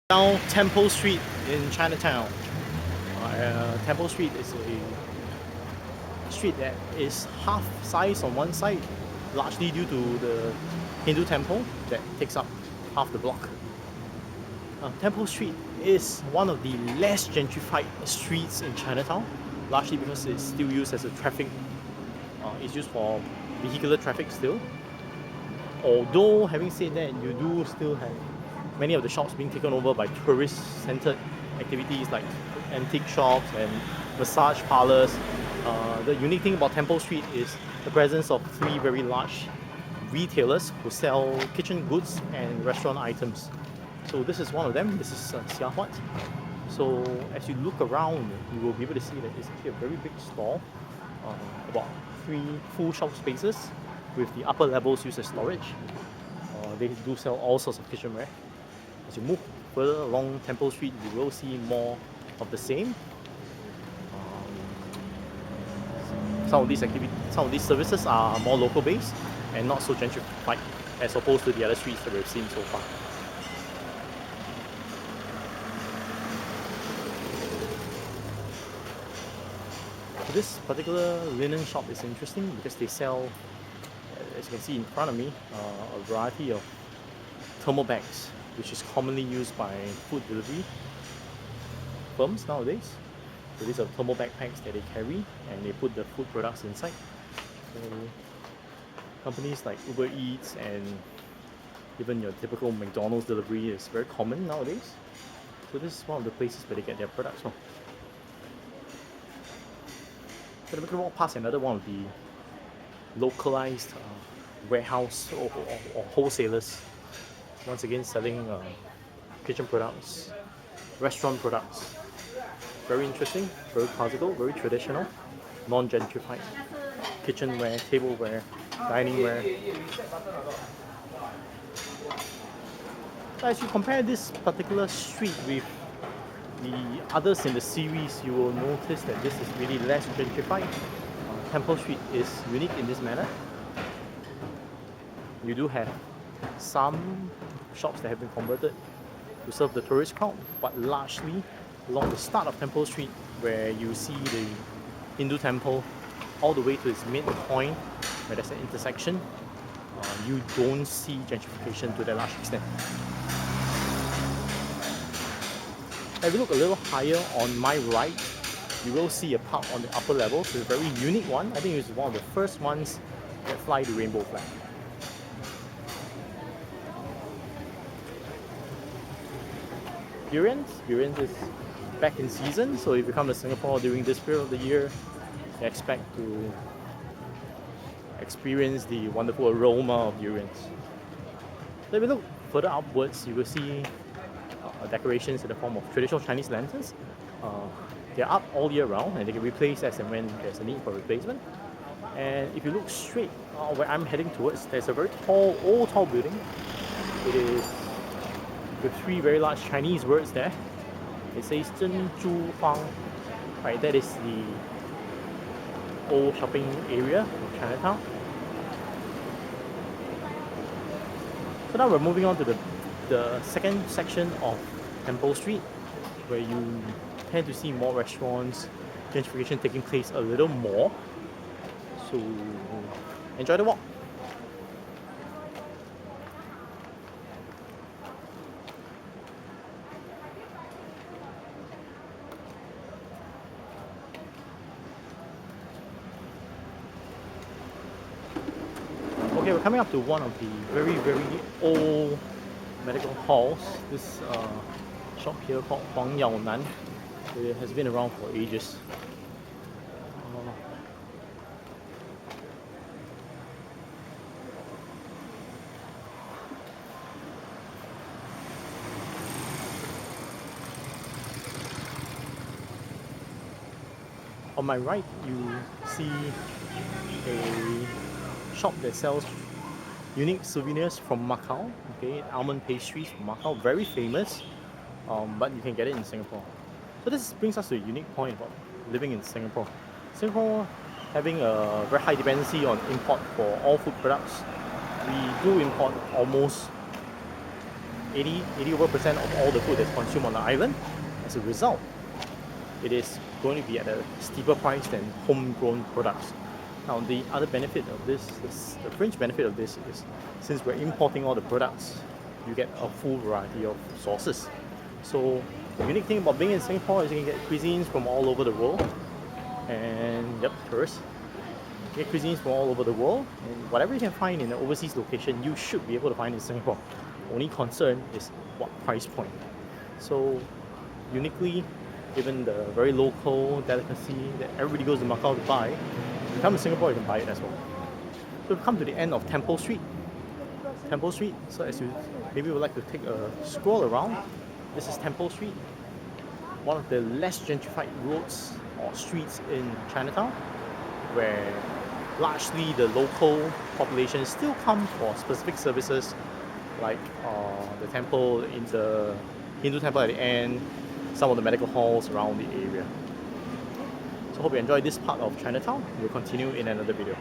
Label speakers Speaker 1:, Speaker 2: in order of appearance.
Speaker 1: Down Temple Street in Chinatown. Temple Street is a street that is half size on one side, largely due to the Hindu temple that takes up half the block. Temple Street is one of the less gentrified streets in Chinatown, largely because it's still used as a traffic. It's used for vehicular traffic still. Although, having said that, you do still have many of the shops being taken over by tourist-centered activities like antique shops and massage parlors. The unique thing about Temple Street is the presence of three very large retailers who sell kitchen goods and restaurant items. So this is one of them. This is Xia Huat. So as you look around, you will be able to see that it's actually a very big store, about 3 full shop spaces with the upper levels used as storage. They do sell all sorts of kitchenware. As you move further along Temple Street, you will see more of the same. Some of these services are more local based and not so gentrified as opposed to the other streets that we've seen so far. This particular linen shop is interesting because they sell, as you can see in front of me, a variety of thermal bags, which is commonly used by food delivery firms nowadays. So these are thermal backpacks that they carry and they put the food products inside. So companies like Uber Eats and even your typical McDonald's delivery is very common nowadays. So this is one of the places where they get their products from. So we can walk past another one of the localized warehouse or wholesalers, once again selling kitchen products, restaurant products. Very interesting, very classical, very traditional, non-gentrified kitchenware, tableware, diningware. So as you compare this particular street with the others in the series, you will notice that this is really less gentrified. Temple Street is unique in this manner. You do have some shops that have been converted to serve the tourist crowd, but largely along the start of Temple Street, where you see the Hindu temple all the way to its midpoint, where there's an intersection, you don't see gentrification to that large extent. If you look a little higher on my right, you will see a park on the upper level. So it's a very unique one. I think it's one of the first ones that fly the rainbow flag. Durians is back in season, so if you come to Singapore during this period of the year, you expect to experience the wonderful aroma of durians. So if you look further upwards, you will see decorations in the form of traditional Chinese lanterns. They're up all year round and they can replace as and when there's a need for replacement. And if you look straight where I'm heading towards, there's a very tall building. It is with 3 very large Chinese words there. It says Zhen Zhu Fang. Right, that is the old shopping area of Chinatown. So now we're moving on to the second section of Temple Street, where you tend to see more restaurants, gentrification taking place a little more. So enjoy the walk. Okay, we're coming up to one of the very, very old medical halls. This shop here called Huang Yao Nan. It has been around for ages. On my right, you see a shop that sells unique souvenirs from Macau. Okay, almond pastries from Macau, very famous, but you can get it in Singapore. So this brings us to a unique point about living in Singapore. Singapore having a very high dependency on import for all food products. We do import almost 80 over percent of all the food that's consumed on the island. As a result, it is going to be at a steeper price than homegrown products. Now, the other benefit of this, the fringe benefit of this is, since we're importing all the products, you get a full variety of sources. So the unique thing about being in Singapore is you can get cuisines from all over the world. And yep, tourists. You get cuisines from all over the world, and whatever you can find in an overseas location, you should be able to find in Singapore. Only concern is what price point. So uniquely, given the very local delicacy that everybody goes to Macau to buy, if you come to Singapore, you can buy it as well. So we've come to the end of Temple Street. Temple Street, so as you maybe would like to take a stroll around, this is Temple Street, one of the less gentrified roads or streets in Chinatown, where largely the local population still come for specific services like the temple in the Hindu temple at the end, some of the medical halls around the area. So hope you enjoyed this part of Chinatown. We'll continue in another video.